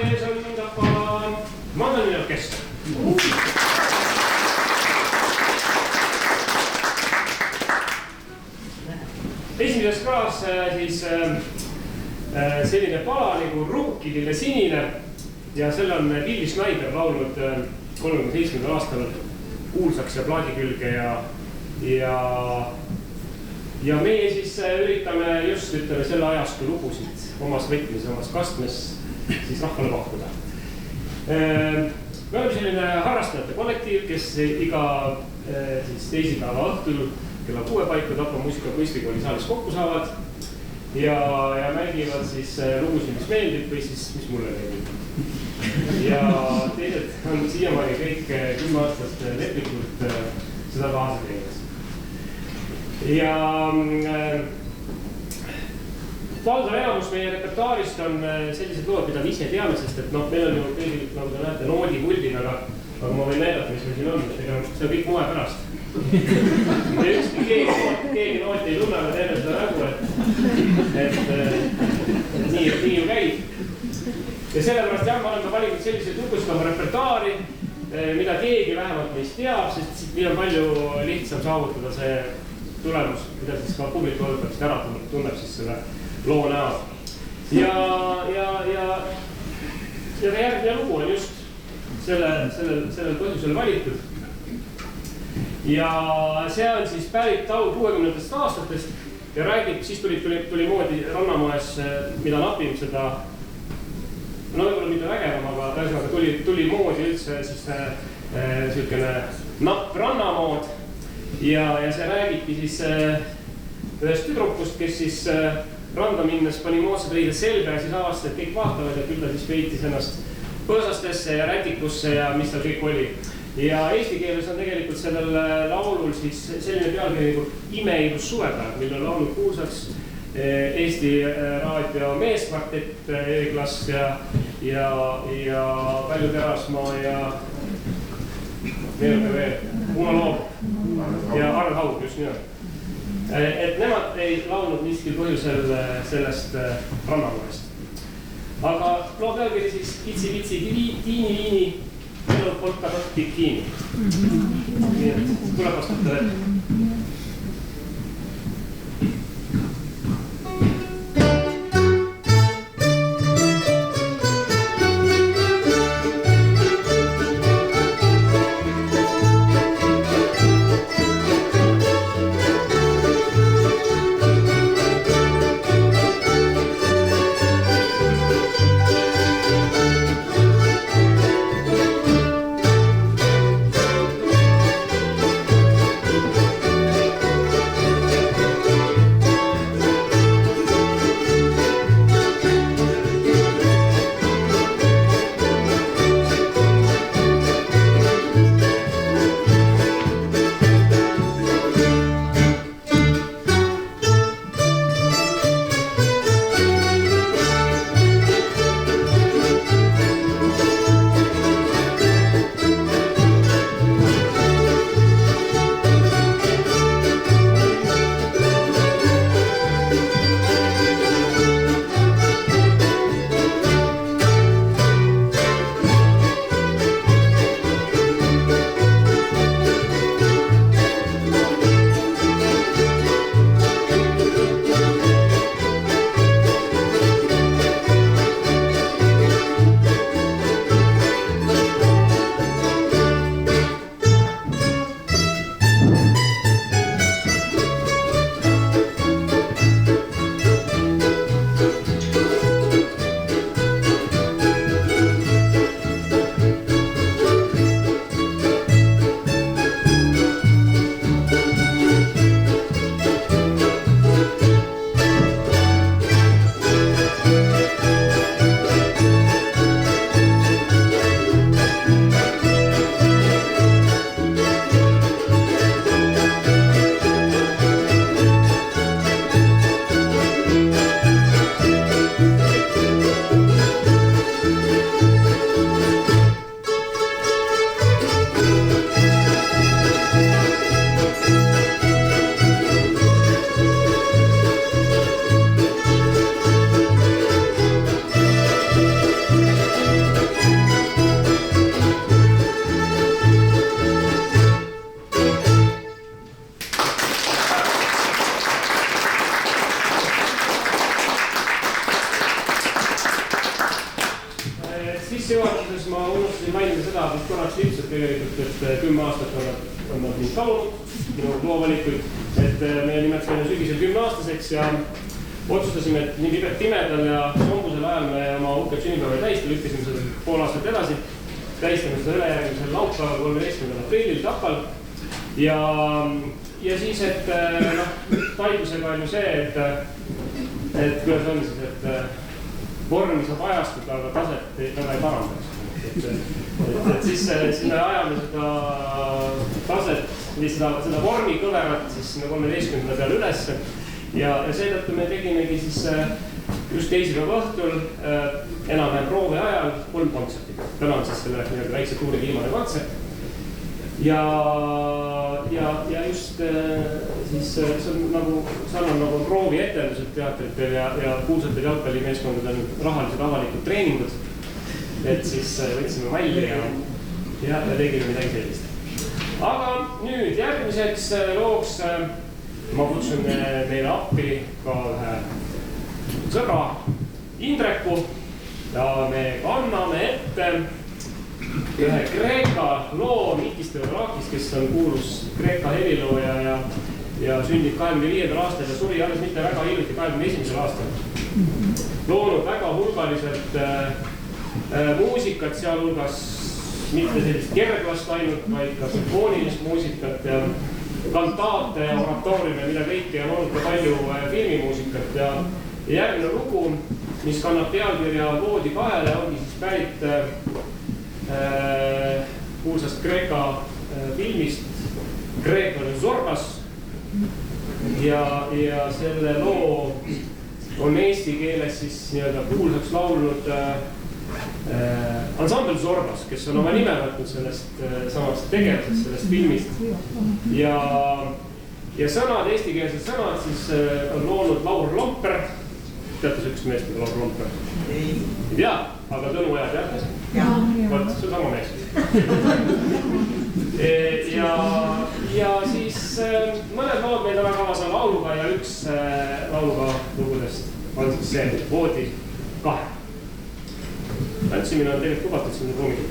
ees on ka Mandolini orkester. Esimeses kraas siis selline pala nagu Ruukilille sinine ja selle on Willy Schneider laulnud 37. aastal kuulsaks ja plaadi külge ja meie siis üritame just selle ajastu lugusid omas võtmes, omas kastmes siis rahvale pakkuda. Me oleme selline harrastajate kollektiiv, kes iga teisipäeva õhtul kella 6 paiku Tapa muusikakunstikooli saalis kokku saavad ja mängivad siis lugusid, mis meeldib või siis mis mulle meeldib. Ja teised on siiamaani kõik 10 aastast leplikult seda kaasa teemas. Ja valdav enamus meie repertuaarist on sellised lood, mida me ise teame, sest et meil on ju kõigil, nagu te näete, noodi kuldin, aga ma võin näidata, mis meil siin on, see on kõik moe pärast. Ja ükski keegi nooti ei tunne, aga teeme seda nägu, et nii ju käib. Ja sellepärast jah, ma olen ka valinud selliseid lugusid oma repertuaari, mida keegi vähemalt meist teab, sest nii on palju lihtsam saavutada see tulemus, mida siis ka publiku oodetavasti ära tunneb siis selle loo näol. Ja järgmine lugu on just sellel põhjusel valitud. Ja see on siis pärit au 60. aastatest ja räägib, siis tuli moodi Rannamoes, mida napib seda, no võib-olla mitte vägevam, aga ühesõnaga tuli moodi üldse siis selline napp rannamood ja see räägibki siis ühest tüdrukust, kes siis randa minnes pani moodsad riided selga ja siis avastas, et kõik vaatavad ja küll ta siis peitis ennast põõsastesse ja rätikusse ja mis tal kõik oli. Ja eesti keeles on tegelikult sellel laulul siis selline pealkiri nagu Imeilus suvepäev, mille on laulnud kuulsaks Eesti raadio meeskvartett Eeglas ja Välju Terasmaa ja Uno Loom ja Arn Haug just nimelt. Et nemad ei laulnud miskil põhjusel sellest Rannamoest. Aga loo pealkiri siis Kitsi-vitsi tiini-liini elu polkadot bikiini. Nii et tuleb vastata veel. sissejuhatuses ma unustasin mainida seda, mis korraks lihtsalt tegelikult, et 10 aastat on nad mind talunud, minu loovalikuid, et me nimetasime sügisel 10-aastaseks ja otsustasime, et nii pimedal ja sombusel ajal me oma uhket sünnipäeva ei tähista, lükkasime seda pool aastat edasi, tähistame seda ülejärgmisel laupäeval 13. aprillil Tapal ja siis, et taigusega on ju see, et kuidas on siis, et vormi saab ajastada, aga taset väga ei parandaks. Et siis sinna ajame seda taset või seda vormi kõverat siis sinna 13. peale ülesse ja seetõttu me tegimegi siis just teisipäeva õhtul enam-vähem proovi ajal 3 kontserti. Täna on siis selle väikse tuuri viimane kontsert. Ja just siis see on nagu sarnane nagu proovi etendused teatritel ja kuulsatel jalgpallimeeskondadel rahalised avalikud treeningud. Et siis võtsime malli ja tegime midagi sellist. Aga nüüd järgmiseks looks ma kutsun meile appi ka ühe sõbra Indreku ja me kanname ette ühe Kreeka loo Mikis Theodorakis, kes on kuulus Kreeka helilooja ja sündib 25. aastal ja suri alles mitte väga hiljuti 21. aastal. Loonud väga hulgaliselt muusikat, sealhulgas mitte sellist kerglast ainult, vaid ka sümfoonilist muusikat ja kantaate ja oratooriume, mida kõike on olnud ka palju filmimuusikat ja järgmine lugu, mis kannab pealkirja Voodi kahele, ongi siis pärit kuulsast Kreeka filmist Kreeklane Zorbas ja selle loo on eesti keeles siis nii-öelda kuulsaks laulnud ansambel Zorbas, kes on oma nime võtnud sellest samast tegevusest, sellest filmist ja sõnad, eestikeelsed sõnad siis on loonud Laur Lomper. Teate sükst meest, mida Laur Lomper? Ei tea, aga Tõnu Oja teate? Võt, see on sama mees. Ja siis mõned lood meil on kavas on lauluga ja üks lauluga lugudest on siis see Voodi kahe. Tantsimine on tegelikult lubatud siin ruumil.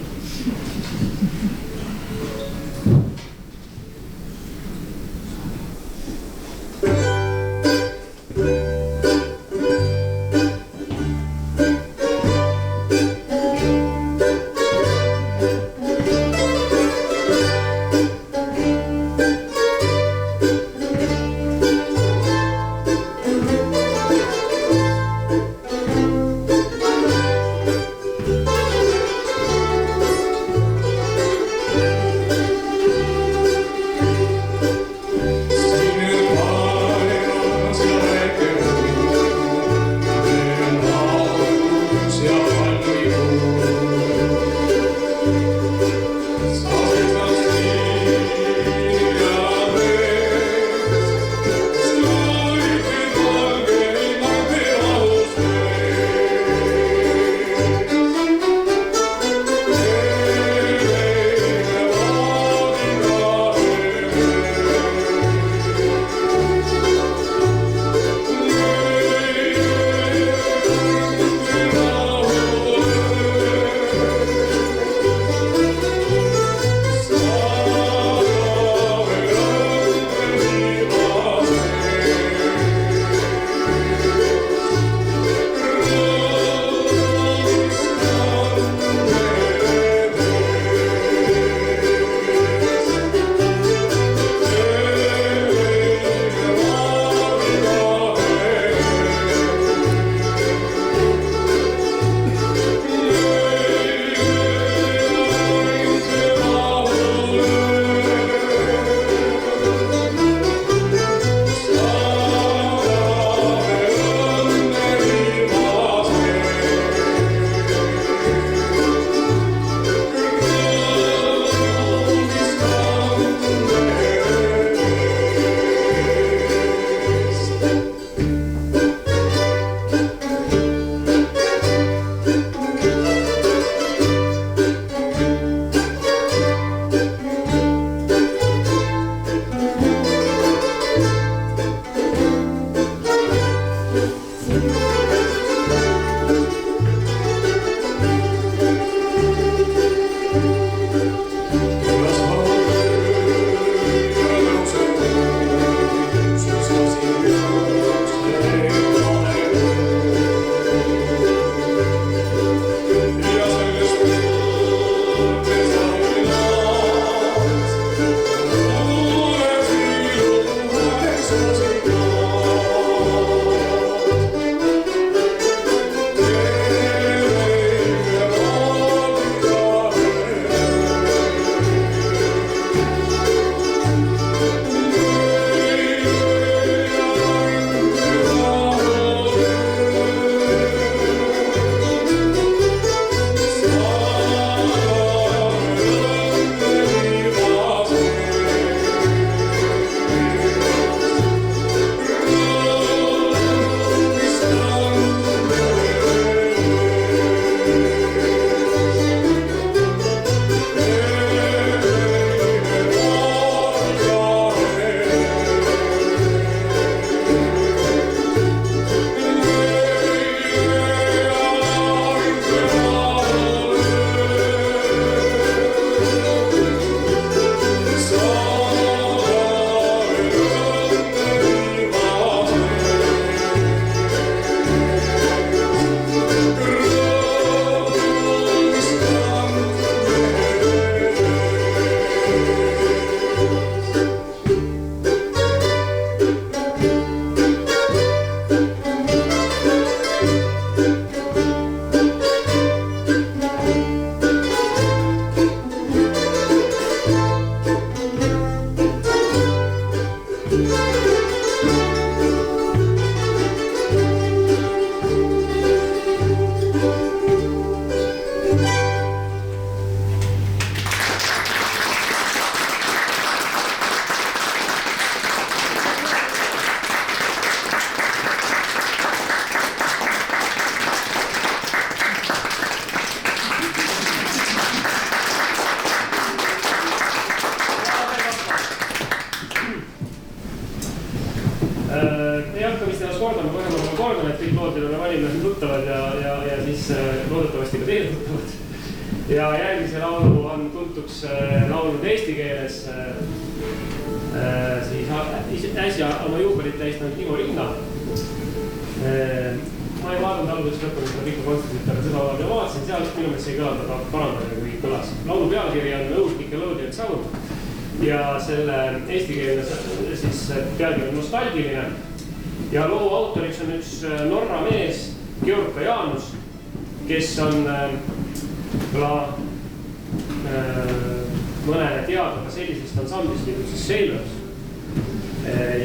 ja järgmise laulu on tuntuks laulnud eesti keeles siis äsja oma juubelit tähistanud Timo Linna. Ma ei vaadanud alguses lõpuni seda pikka kontserdit, aga seda olema vaatasin, seal minu meelest ei kõlanud, aga parandada, kui kõlas. Laulu pealkiri on Old Nickelodeon Sound ja selle eestikeelne siis pealkiri on Nostalgiline. Ja loo autoriks on üks Norra mees, Georg Janus, kes on mõnele teada sellisest ansamblist nagu siis Sailors.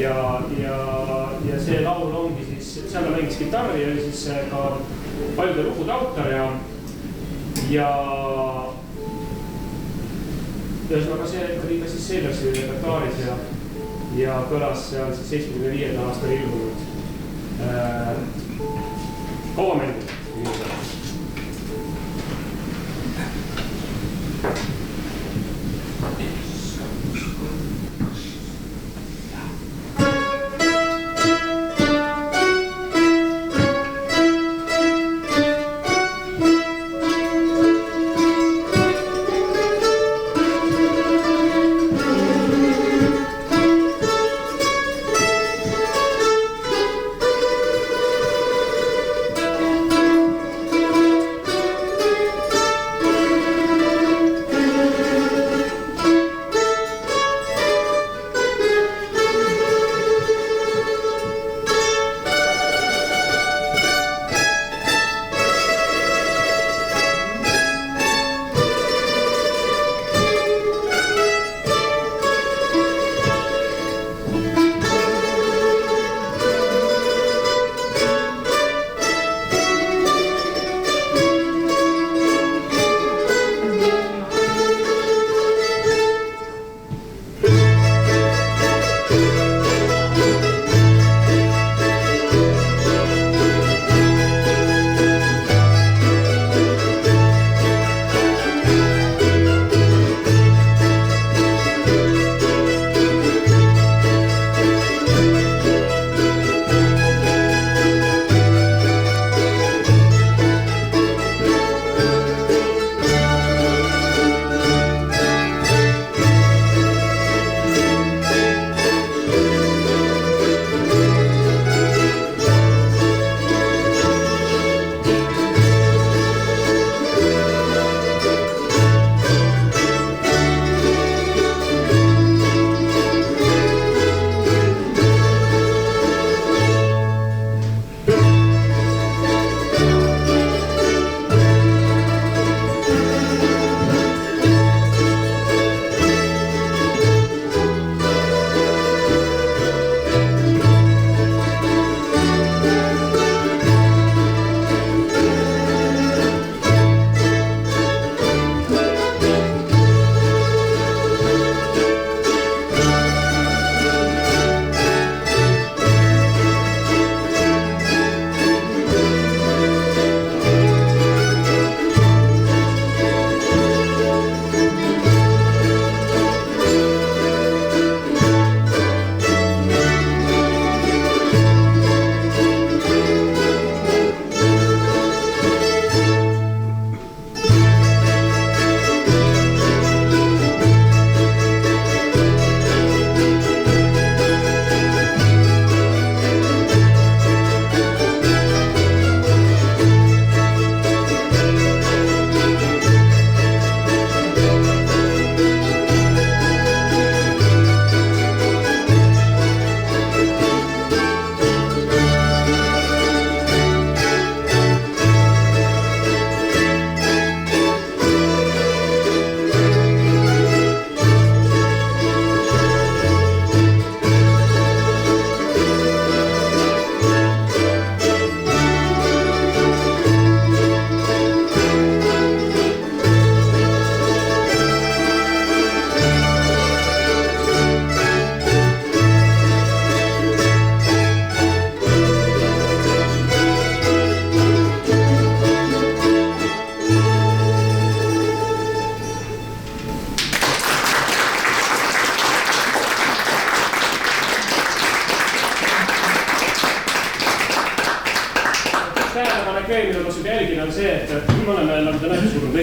Ja see laul ongi siis, seal ta mängis gitarri ja oli siis ka paljude lugude autor ja ühesõnaga see oli ka siis Sailorsi repertuaaris ja kõlas seal siis 75. aastal ilmunud kauamängu.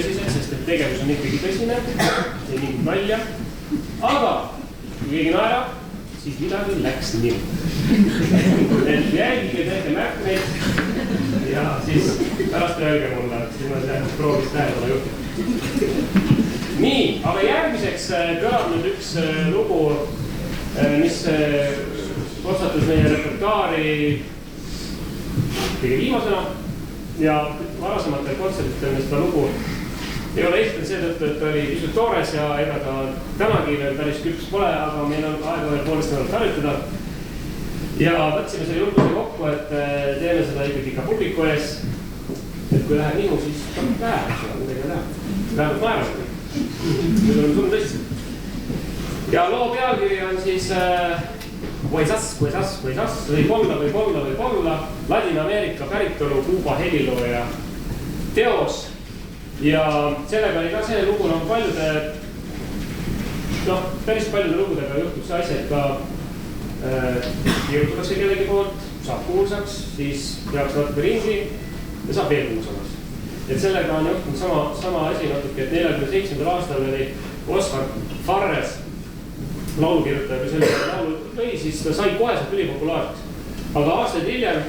tõsiselt, sest et tegevus on ikkagi tõsine, ei mingit nalja. Aga kui keegi naerab, siis midagi läks nii. Et jälgige, tehke märkmeid ja siis pärast öelge mulle, et siis ma proovis tähelepanu juhtida. Nii, aga järgmiseks kõlab nüüd üks lugu, mis otsatus meie repertuaari kõige viimasena ja varasematel kontserditel me seda lugu ei ole esitanud seetõttu, et oli pisut toores ja ega ta tänagi veel päris küps pole, aga meil on aega veel poolest nädalat harjutada. Ja võtsime selle julguse kokku, et teeme seda ikkagi ka publiku ees. Et kui läheb nihu, siis läheb, seda midagi teha. Läheb naerab. Nüüd oleme tulnud tõsiselt. Ja loo pealkiri on siis Huesas, võib-olla Ladina-Ameerika päritolu Kuuba helilooja teos. Ja sellega oli ka see lugu, nagu paljude, päris paljude lugudega juhtub see asja, et ka kirjutatakse kellegi poolt, saab kuulsaks, siis tehakse natuke ringi ja saab veel kuulsamaks. Et sellega on juhtunud sama asi natuke, et 47. aastal oli Oscar Farres laulukirjutaja, kui selle laulu lõi, siis ta sai koheselt ülipopulaarseks. Aga aastaid hiljem,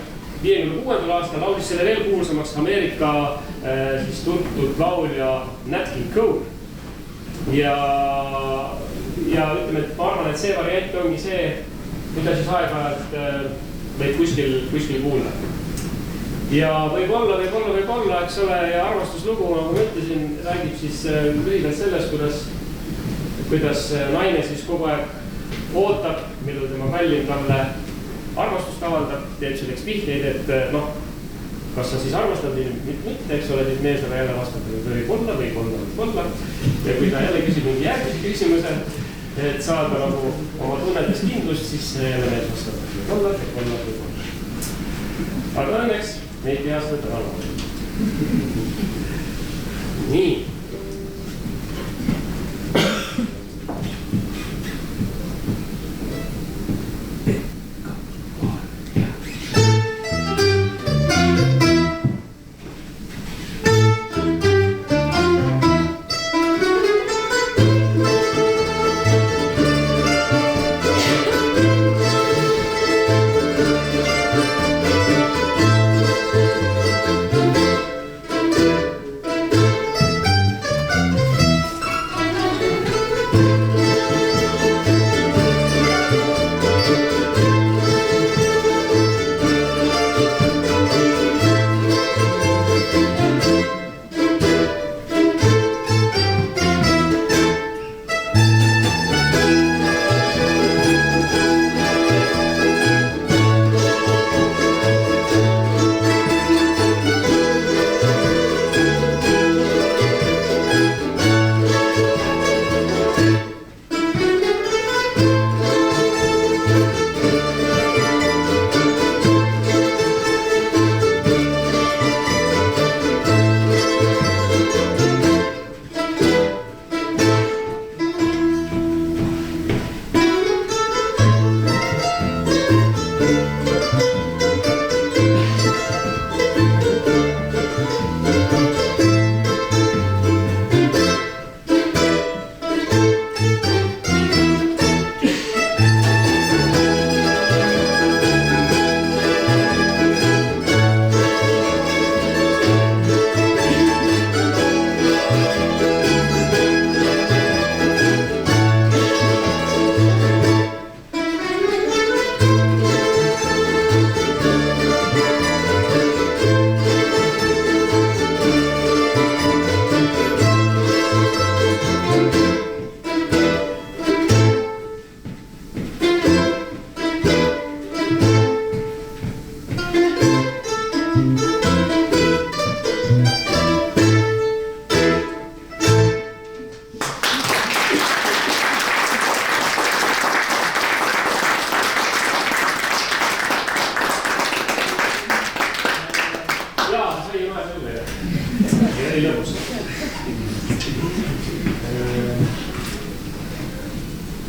56. aastal laulis selle veel kuulsamaks Ameerika siis tuntud laulja Nat King Cole. Ja ütleme, et ma arvan, et see variant ongi see, mida siis aeg-ajalt meid kuskil kuulda. Ja võib-olla, eks ole, ja armastuslugu, nagu ma ütlesin, räägib siis lühidalt sellest, kuidas naine siis kogu aeg ootab, millal tema kallin talle armastust avaldab, teeb selleks vihjeid, et kas sa siis armastad või mitte, eks ole, siis mees aga jälle vastab, et võib-olla. Ja kui ta jälle küsib mingi järgmise küsimuse, et saada nagu oma tunnetes kindlust, siis jälle mees vastab, võib-olla. Aga õnneks neid ei aasta täna laulu. Nii.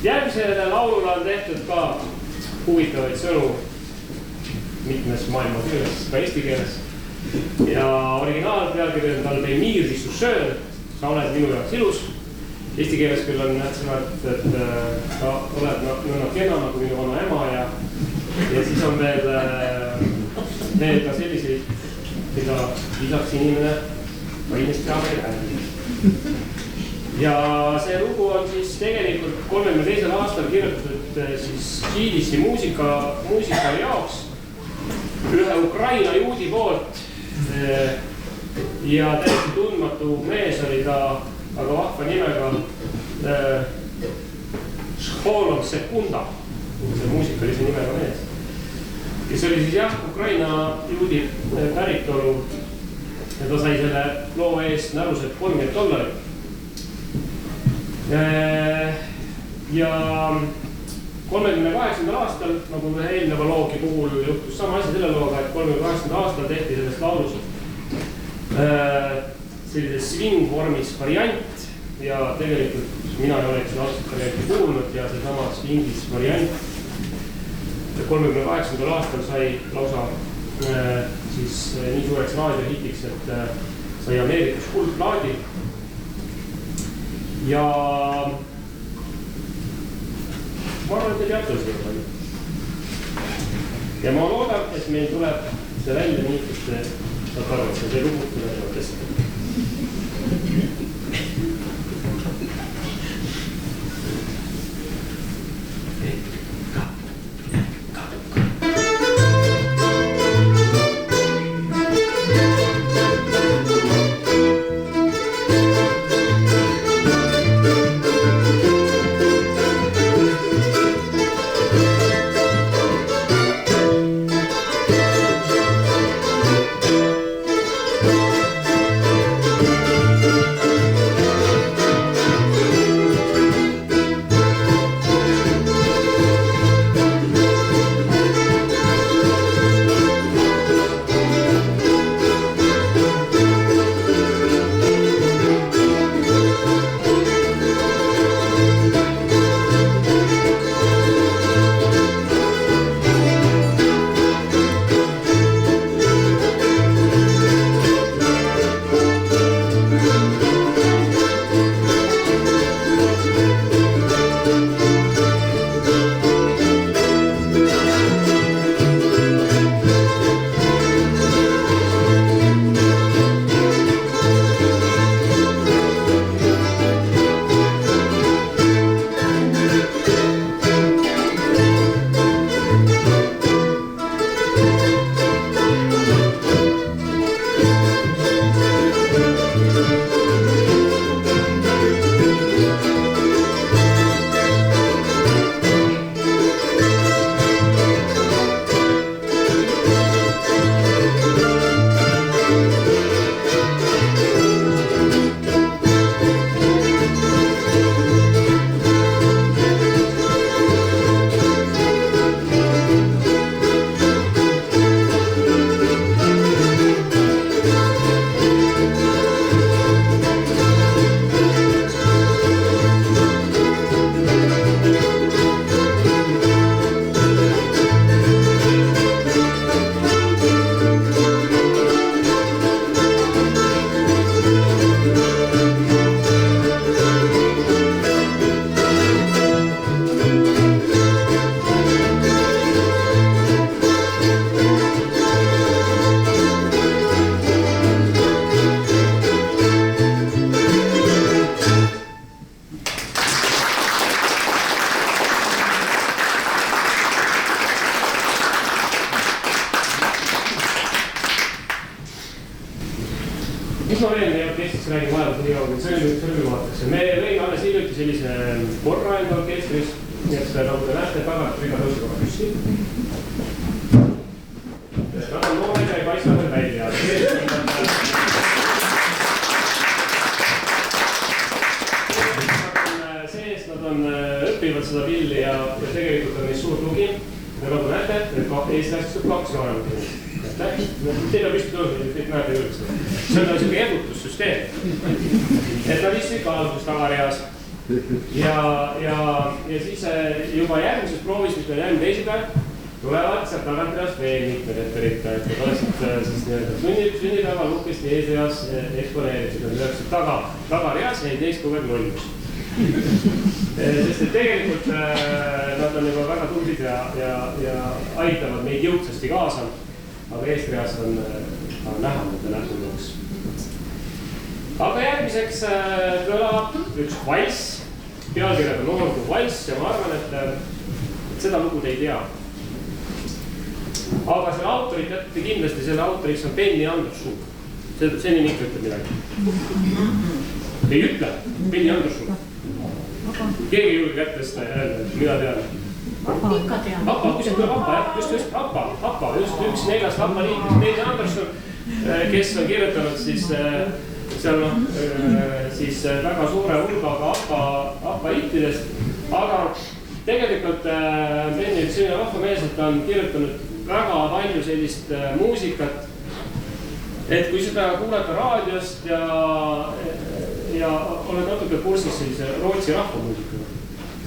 Järgmisele laulule on tehtud ka huvitavaid sõnu mitmes maailma keeles, ka eesti keeles. Ja originaalpealkiri on tal Venir su söön sa oled minu jaoks ilus. Eesti keeles küll on sõna, et sa oled nõnda kena nagu minu vana ema ja siis on veel ka selliseid, mida lisaks inimene vaimest teada ei räägi. Ja see lugu on siis tegelikult 32. aastal kirjutatud siis GDC muusikali jaoks ühe Ukraina juudi poolt ja täiesti tundmatu mees oli ta aga vahva nimega Šholov Sekunda, see muusikalise nimega mees, kes oli siis jah, Ukraina juudi päritolu ja ta sai selle loo eest näruselt $30. Ja 38. aastal, nagu ühe eelneva loogi puhul juhtus sama asi selle looga, et 38. aastal tehti sellest laulust sellises swing-vormis variant ja tegelikult mina ei oleks seda aastat varianti kuulnud ja see sama swingis variant 38. aastal sai lausa siis nii suureks raadiohitiks, et sai Ameerikas kuldplaadi ja ma arvan, et te teate seda palju. Ja ma loodan, et meil tuleb see välja nii, et te saate aru, et see lugu tuleb tõsta. mis ma veel meie orkestris räägin vahepeal nii kaugel, see oli vaadatakse. Me lõime alles hiljuti sellise korra enda orkestris, nii et nagu te näete, tagant riga tõusega püsti. Nad on noored ja ei paista veel välja. Sees nad on õppivad seda pilli ja tegelikult on neist suur tugi. Ja nagu näete, Eesti asjast on 2 nooremat inimest. Teil on püsti tõusnud, et kõik näete juurde seda. See on selline edutussüsteem. Et nad istusid ka alguses tagareas. Ja siis juba järgmises proovis, mis meil järgmine teisipäev, tulevad sealt tagantreast veel mitmed ettevõtjad, et oleksid siis nii-öelda sünnipäeval uhkesti eesreas eksponeeritud, et oleksid tagareas ja ei teeks kogu aeg lollus. Sest et tegelikult nad on juba väga tublid ja aitavad meid jõudsasti kaasa, aga eesreas on näha nende nähtuluks. Aga järgmiseks kõlab üks valss, pealkirjaga Noorgu valss ja ma arvan, et seda lugu te ei tea. Aga selle autorit jätte kindlasti, selle autoriks on Benny Andersson. See nimi ikka ütleb midagi. Ei ütle, Benny Andersson. Keegi julge kätt tõsta ja öelda, mida teada. Ikka teada. Appa, kus tuleb Appa, jah? Just, Appa, just üks 4 Appa liikmest, Benny Andersson, kes on kirjutanud siis seal siis väga suure hulgaga Appa hittidest, aga tegelikult Benny üks selline rahvamees, et ta on kirjutanud väga palju sellist muusikat, et kui seda kuulata raadiost ja oled natuke kursis sellise Rootsi rahvamuusikaga,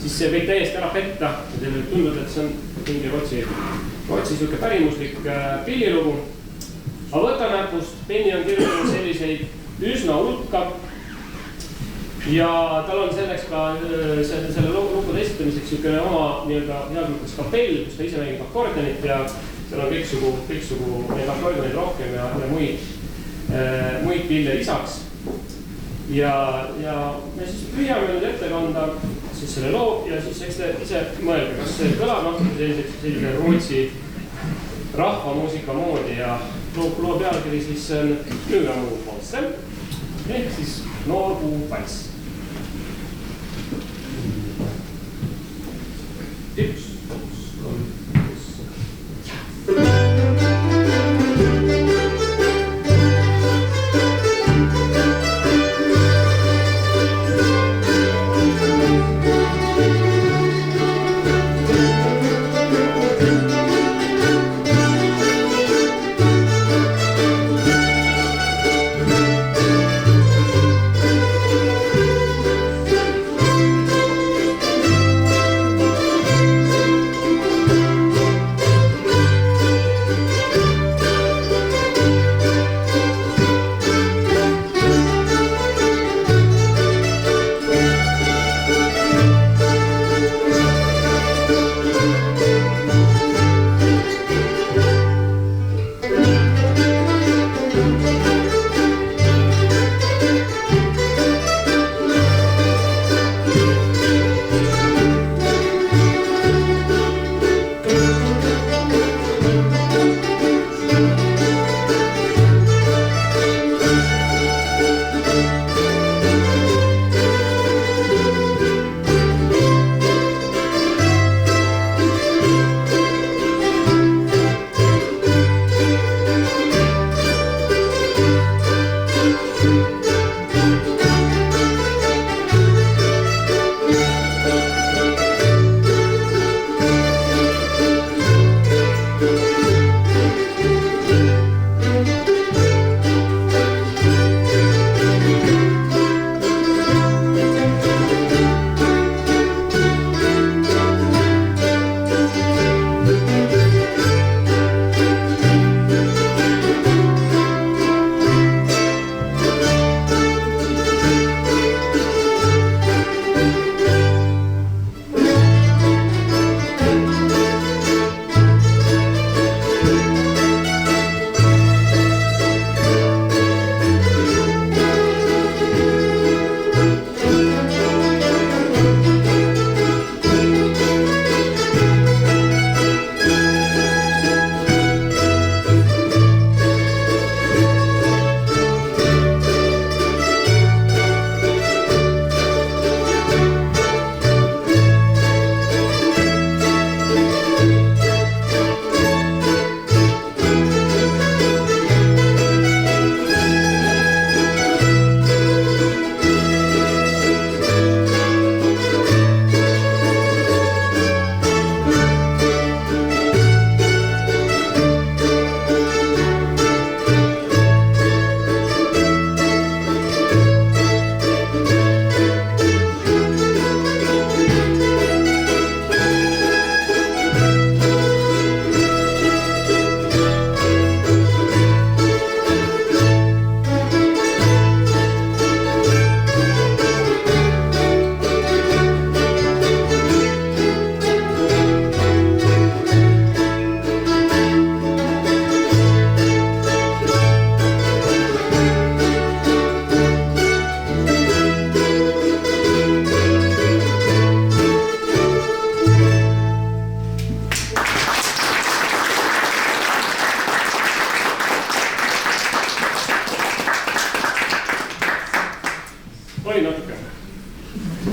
siis see võib täiesti ära petta ja teil võib tundub, et see on mingi Rootsi siuke pärimuslik pillilugu. Aga võta näpust, Benny on kirjutanud selliseid üsna hulka ja tal on selleks ka selle lugude esitamiseks siukene oma nii-öelda heas mõttes kapell, kus ta ise mängib akordionit ja seal on kõiksugu neid akordionid rohkem ja muid pille lisaks. Ja me siis püüame nüüd ette kanda siis selle loo ja siis eks te ise mõelge, kas see kõlab natuke sellise Rootsi rahvamuusika moodi ja loo pealkiri siis on Noorgu valss ehk siis Noorgu valss. Üks, kolm, Thank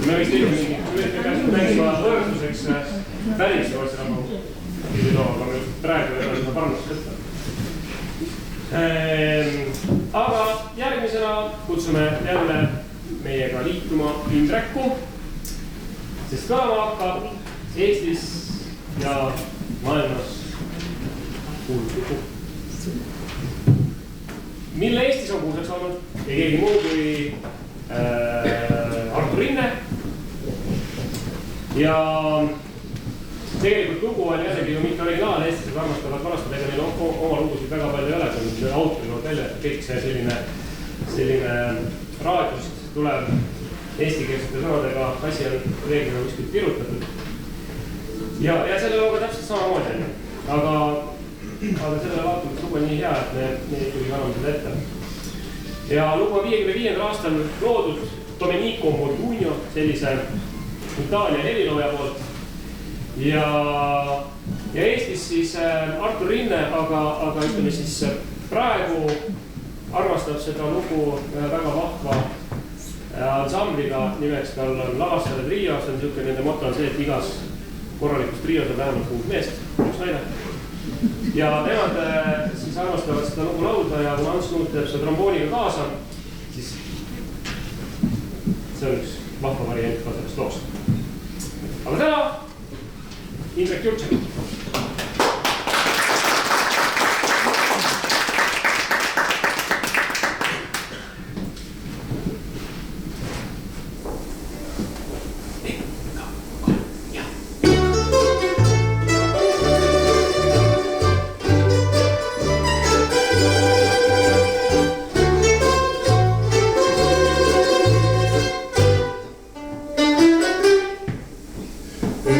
Me võiks teha mingi, me peaksime mängima võrdluseks päris Rootsi aga me praegu ei ole seda parandust võtta. Aga järgmisena kutsume jälle meiega liituma Indrekku, sest kõlama hakkab Eestis ja maailmas kuulus lugu, mille Eestis on kuulsaks olnud ja keegi muu kui Artur Rinne. Ja tegelikult lugu on jällegi ju mitte originaal, eestlased armastavad vanastada, ega neil oma lugusid väga palju ei ole, kui need autorid on välja, et kõik see selline raadiost tulev eestikeelsete sõnadega asi on reeglina kuskilt kirjutatud. Ja selle looga täpselt samamoodi. Aga sellele vaatamist lugu on nii hea, et me ikkagi anname seda ette. Ja lugu on 55. aastal loodud Domenico Modugno, sellise Itaalia helilooja poolt. Ja Eestis siis Artur Rinne, aga ütleme siis praegu armastab seda lugu väga vahva ansambliga nimeks, tal on Lavassade trio, see on niisugune, nende moto on see, et igas korralikus trios on vähemalt 6 meest, 1 naine. Ja nemad siis armastavad seda lugu laulda ja kui Ants Nuut teeb seda trombooniga kaasa, siis see on üks vahva variant ka sellest loost. Aga täna Indrek Jurtšek.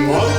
What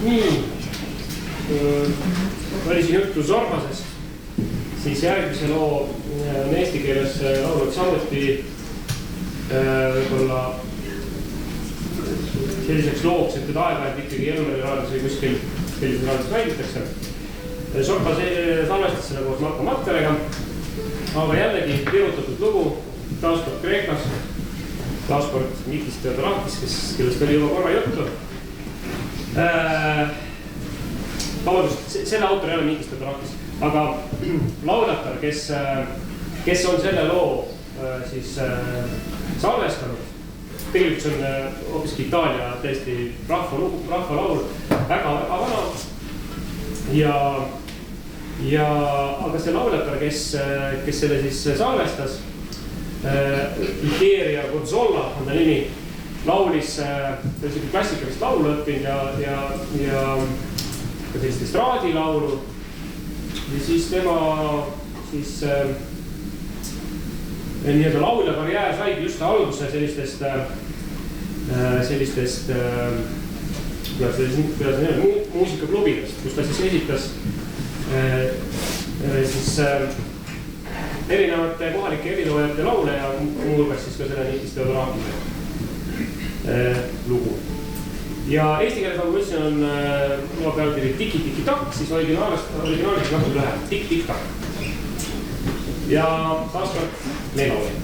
Nii, oli siin juttu Zorbasest, siis järgmise loo on eesti keeles laulnud samuti võib-olla selliseks looks, et aeg-ajalt ikkagi Elmeri raadios või kuskil sellises raadios mängitakse. Zorbas salvestas selle koos Marko Matterega, aga jällegi kirjutatud lugu, taaskord Kreekas, taaskord Mikis Theodorakis, kellest oli juba korra juttu. Vabandust, selle autor ei ole Mikis Theodorakis, aga laulatar, kes on selle loo siis salvestanud, tegelikult see on hoopiski Itaalia tõesti rahvalaul, väga vana. Aga see laulatar, kes selle siis salvestas, Iteria Gozzola on ta nimi, laulis klassikalist laulu õppinud ja ka sellist estraadilaulu. Ja siis tema siis nii-öelda laulja karjäär saigi just alguse sellistest muusikaklubidest, kus ta siis esitas siis erinevate kohalike eriloojate laule ja muuhulgas siis ka selle Mikis Theodorakise lugu. Ja eesti keeles, nagu ütlesin, on loo pealkiri Tiki-tiki-tak, siis originaalis natuke lühem, Tik-tik-tak. Ja taaskord Leelauli.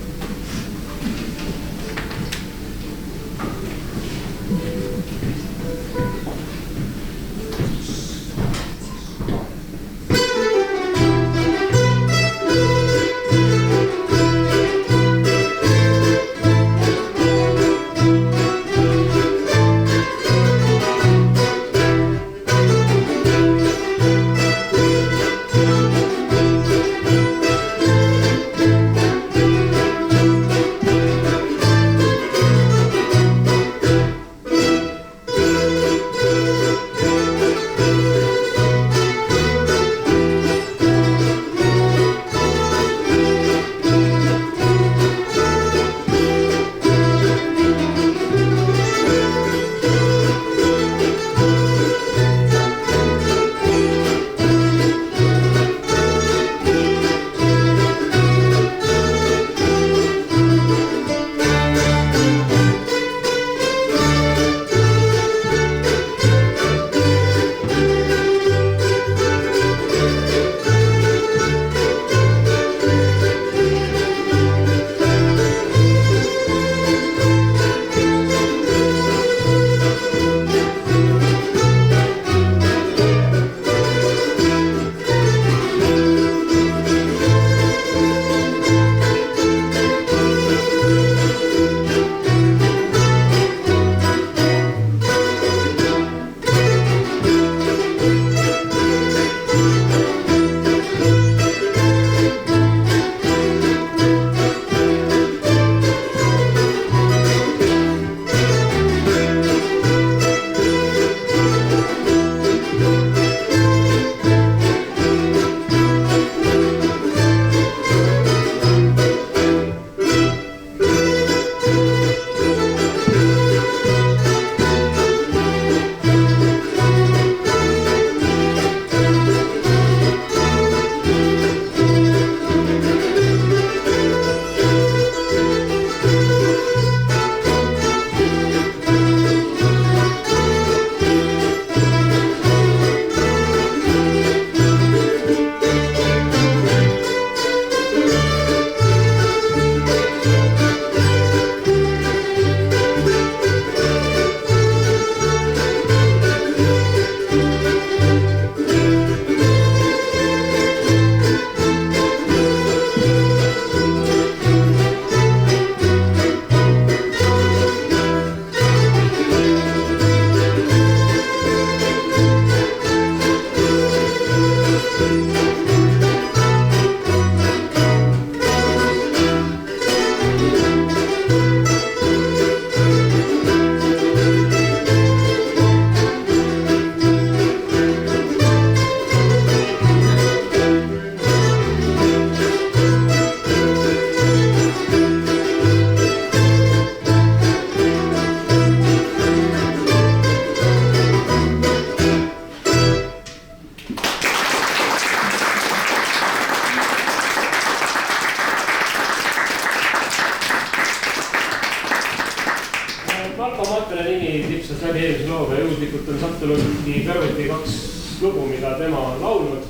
selle nimi tipsas läbi eelmise looga ja juhuslikult on sattunudki kõrvuti 2 lugu, mida tema on laulnud.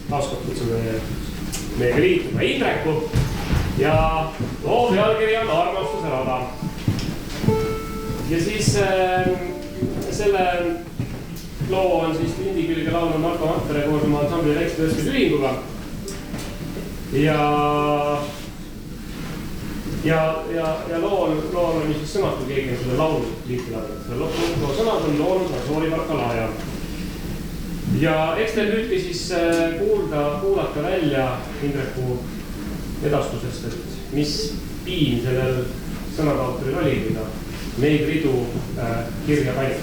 Taaskord kutsume meiega liituma Indreku ja loo pealkiri on Armastuse rada. Ja siis selle loo on siis lindi külge laulnud Marko Mantere koos oma ansambli Lekstritööstuse Ühinguga. Ja lool on siis sõnad, kui keegi on selle laulu liiti laulnud. Loo sõnad on loonud Rasooli Barkalaja. Ja eks teil nüüdki siis kuulata välja Indreku edastusest, et mis piin sellel sõnade autoril oli, kui ta neid ridu kirja pani.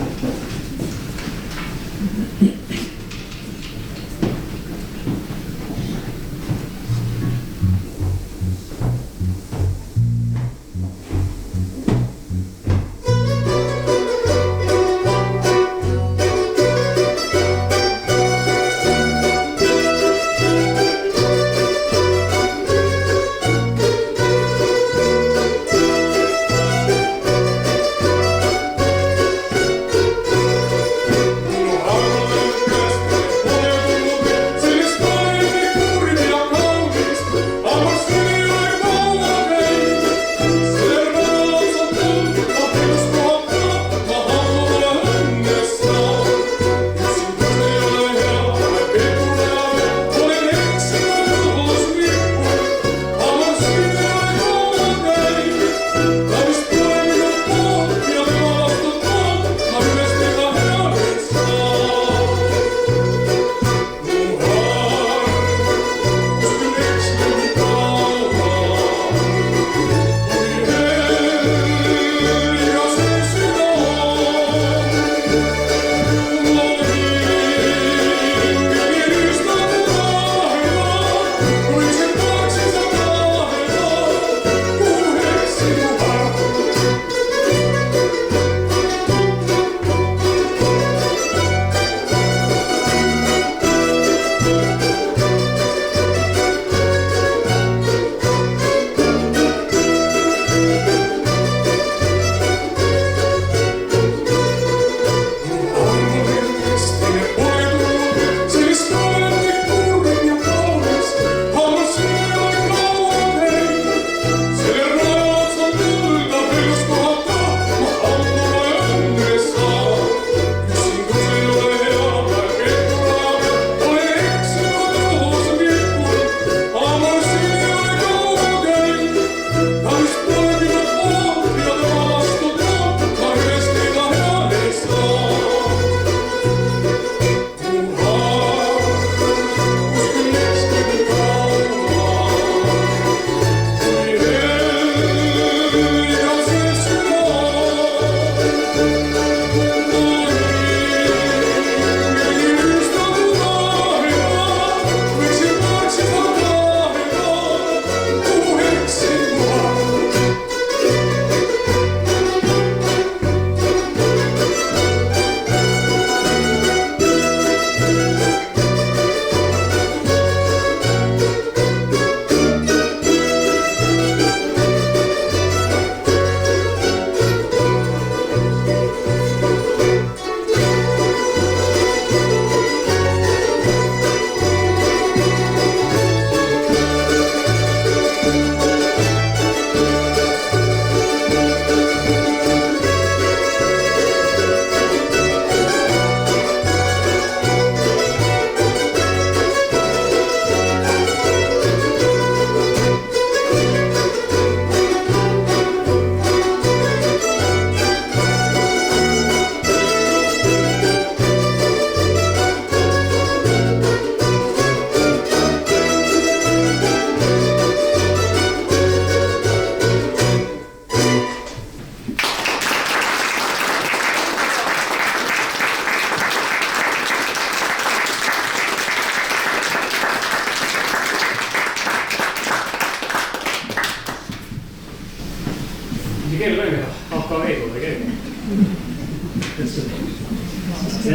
keel ka mida, AKV-gu või keel.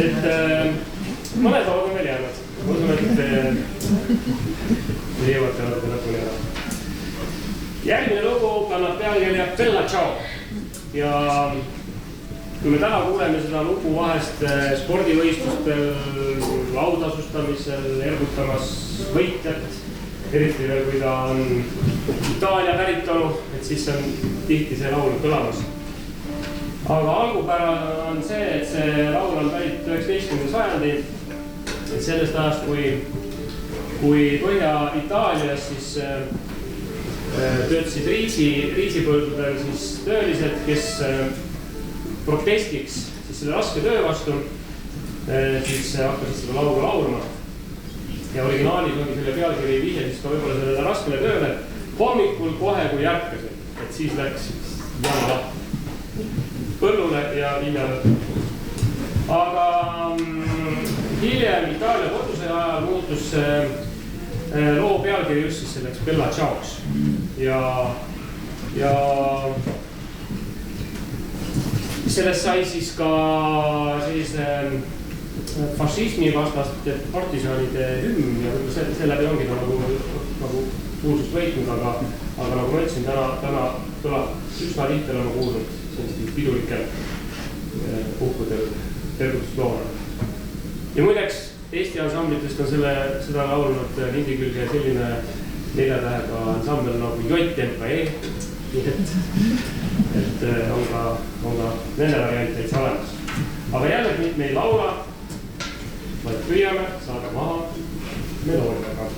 Et mõned lood on veel jäänud. Ma usun, et te jõuate lõpuni ära. Järgmine lugu kannab pealkirja Bella Ciao. Ja kui me täna kuuleme seda lugu vahest spordivõistlustel, lautasustamisel, ergutamas võitjat, eriti veel, kui ta on Itaalia päritolu, et siis on tihti see laul kõlamas. Aga algupära on see, et see laul on pärit 19. sajandi, et sellest ajast, kui Põhja-Itaalias siis töötasid riisipõldudel siis töölised, kes protestiks siis selle raske töö vastu, siis hakkasid seda laulu laulma. Ja originaalis ongi selle pealkiri vihje siis ka võib-olla sellele raskele tööle hommikul kohe, kui järkasid, et siis läks jama põllule ja hiljem. Aga hiljem Itaalia koduse ajal muutus loo pealkiri just siis selleks Bella Ciaoks. Ja sellest sai siis ka sellise fašismi vastaste partisanide hümn ja selle ongi ta nagu kuulsust võitnud, aga nagu ma ütlesin, täna kõlab üsna tihti olema kuulnud sellist pidulikel puhkudel tergutusloona. Ja muideks, Eesti ansamblitest on seda laulnud lindi külge selline 4 tähega ansambel nagu JMPE, nii et on ka nende variant täitsa olemas. Aga jällegi me ei laula, vaid püüame saada maha meloodiaga.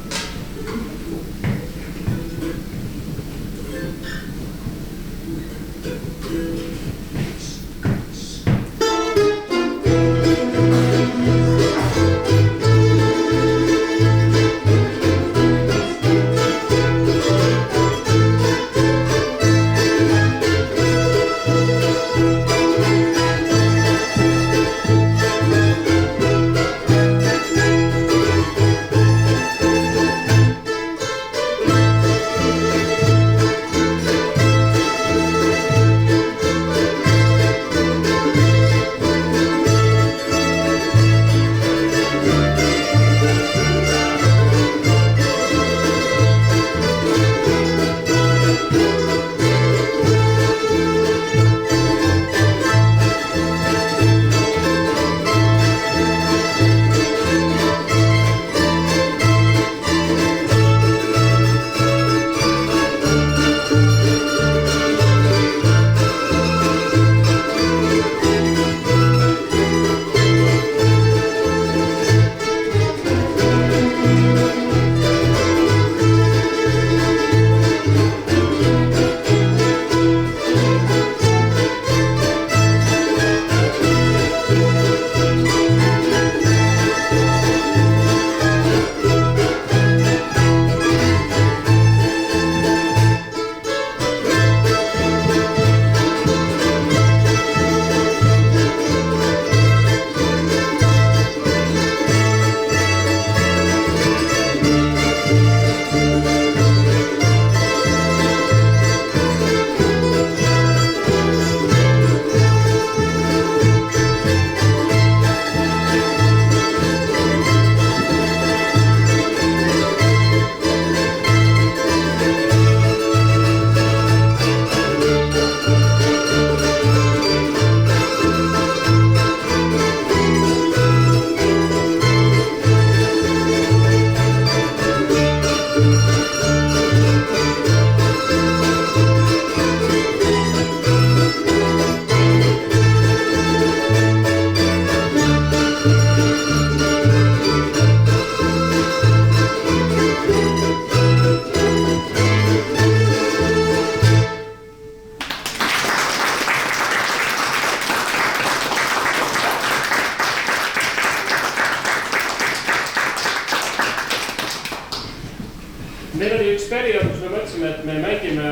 Meil oli üks periood, kus me mõtlesime, et me mängime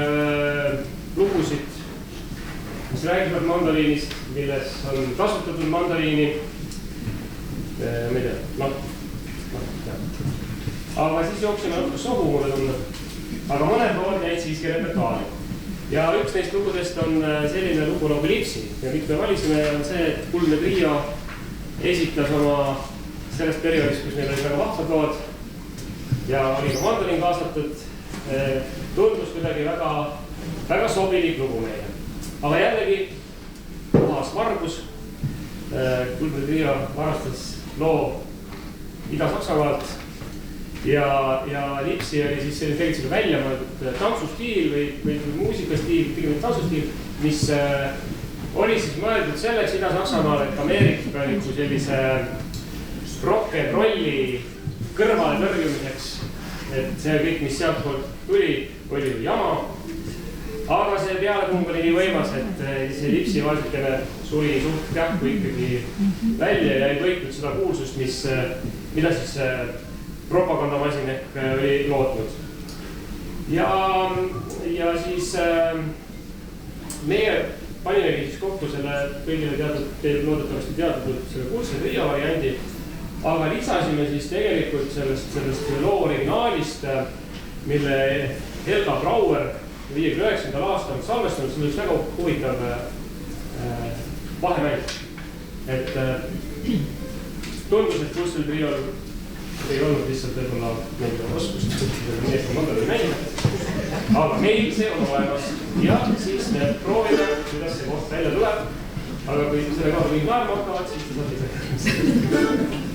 lugusid, mis räägivad mandoliinist, milles on kasutatud mandoliini. Ma ei tea, aga siis jooksime natuke sohu, mulle tundub. Aga mõned lood jäid siiski repertuaari. Ja üks neist lugudest on selline lugu nagu Lipsi. Ja miks me valisime on see, et Kuldne Trio esitas oma sellest perioodist, kus meil oli väga vahvad lood. Ja oli ka mandolin kaasatud, tundus kuidagi väga sobilik lugu meile. Aga jällegi, Toomas Margus. Kulbri trio varastas loo Ida-Saksamaalt ja Lipsi oli siis tegelikult välja mõeldud tantsustiil või muusikastiil, pigem tantsustiil, mis oli siis mõeldud selleks Ida-Saksamaal, et ameeriklaniku sellise rock and rolli kõrvale tõrjumiseks, et see kõik, mis sealt poolt tuli, oli ju jama. Aga see pealetung oli nii võimas, et see Lipsi valsikene suri suht kähku ikkagi välja ja ei võitnud seda kuulsust, mida siis propagandamasin ehk oli lootnud. Ja siis meie panimegi siis kokku selle kõigile teile loodetavasti teatud selle kuulse trio variandi, aga lisasime siis tegelikult sellest loo originaalist, mille Helga Brauer 59. aastal salvestanud, see on üks väga huvitav vahemäng. Et tundus, et Kuulsel triol ei olnud lihtsalt võib-olla nende oskust, selle meest on mõndad ei näinud. Aga meil see on olemas ja siis me proovime, kuidas see koht välja tuleb. Aga kui selle kaasa kõik naerma hakkavad, siis te saate ise.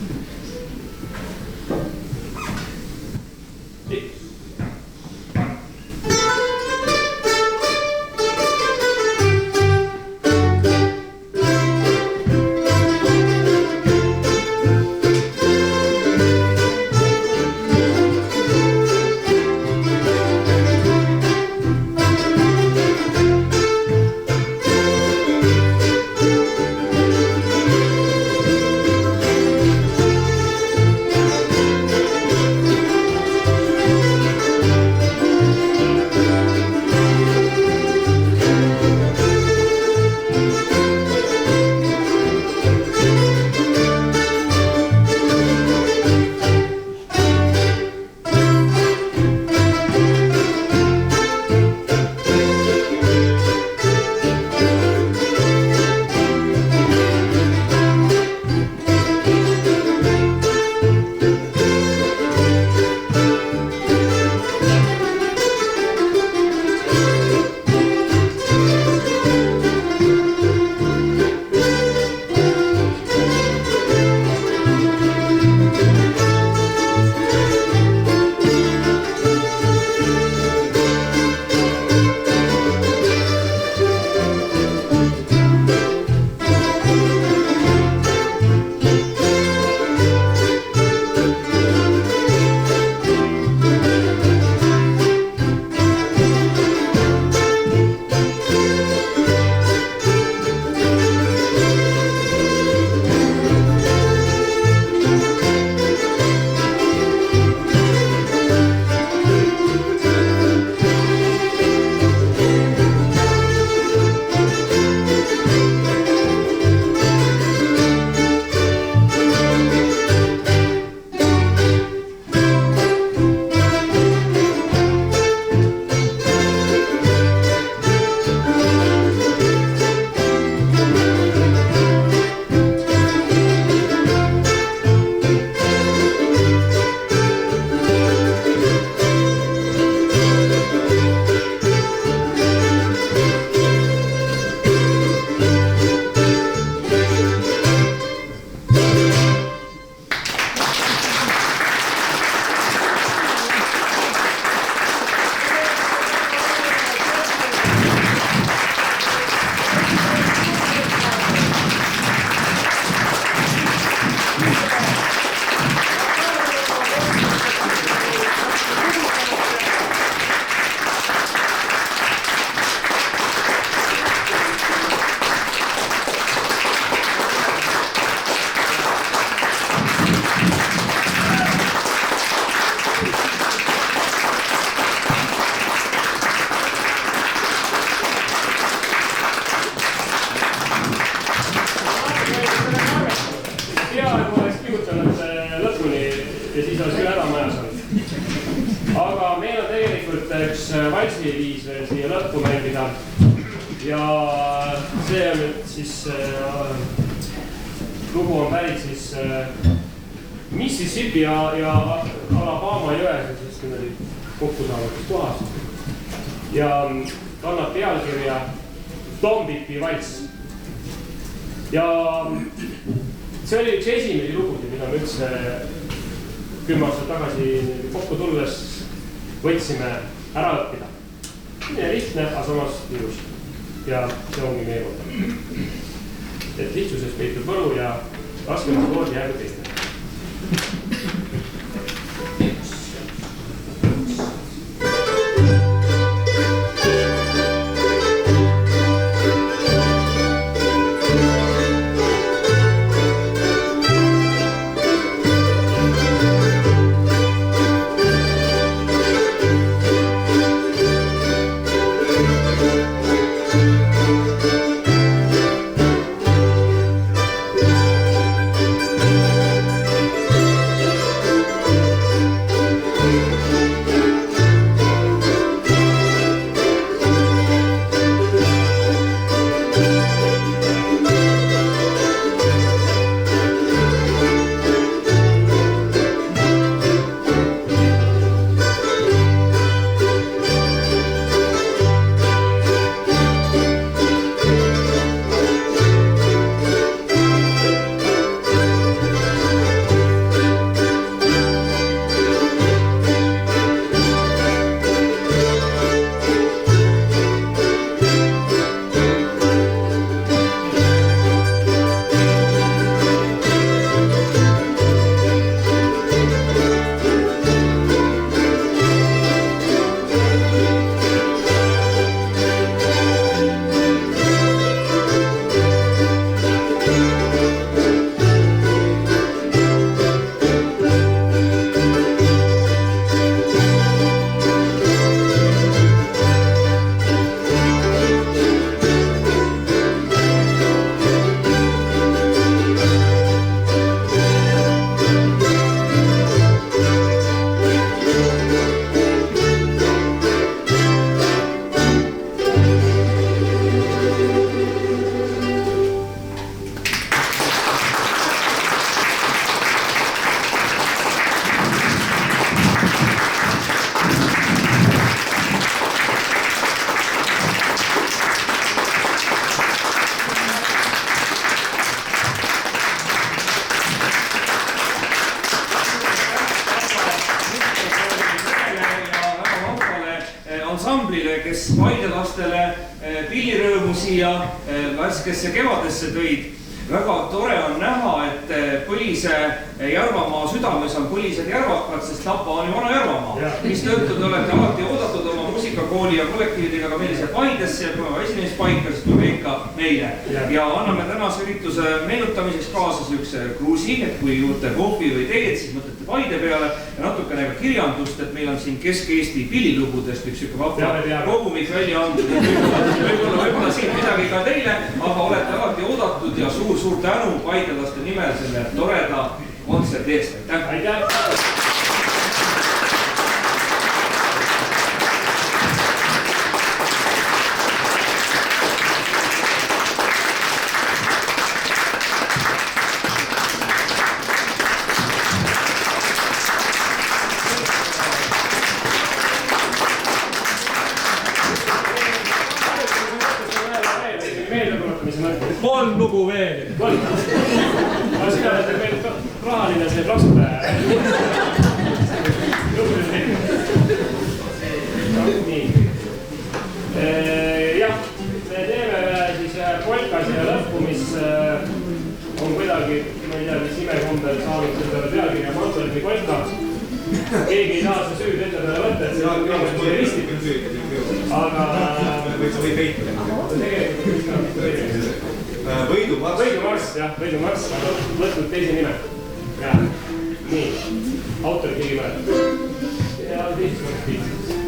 valsiviis veel siia lõppu mängida. Ja see on nüüd siis, lugu on pärit siis Mississippi ja Alabama jões, siis niimoodi kokku saavates kohas. Ja kannab pealkirja Tombipi valss. ja see oli üks esimesi lugusid, mida me üldse 10 aastat tagasi kokku tulles võtsime ära õppida. Ja lihtne, aga samas ilus. Ja see ongi meie võtta. Et lihtsuses peitub võlu ja raskemad lood jäägu teistele. Kes Paidelastele pillirõõmu siia värskesse kevadesse tõid. Väga tore on näha, et Põlise Järvamaa südames on põlised järvakad, sest Tapa on ju vana Järvamaa. Mis tõttu te olete alati oodatud oma muusikakooli ja kollektiividega ka meile siia Paidesse ja kui esinemispaika, siis tulge ikka meile. Ja anname tänase ürituse meenutamiseks kaasa sihukese kruusi, et kui juurde kohvi või teed, siis mõtlete Paide peale ja natukene ka kirjandust, et meil on siin Kesk-Eesti pillilugudest üks sihuke vapra kogumik välja andnud. Võib-olla siin midagi ka teile, aga olete alati oodatud ja suur tänu paidelaste nimel selle toreda kontserdi eest. Aitäh! Kolm lugu veel. Aga sina olete meil rahaline see plaksutaja. Nii. Jah, me teeme siis polka siia lõppu, mis on kuidagi, ma ei tea, mis imekombel saanud selle pealkirja Mansolini polka. Keegi ei saa seda süüd ette peale võtta, et see on kõige ristib. Aga või peita. Tegelikult Võidumarss. Võidumarss, jah, Võidumarss, aga võtnud teise nime. Ja, nii, autor keegi mäletab. Ja teisest mõttes piitsaks.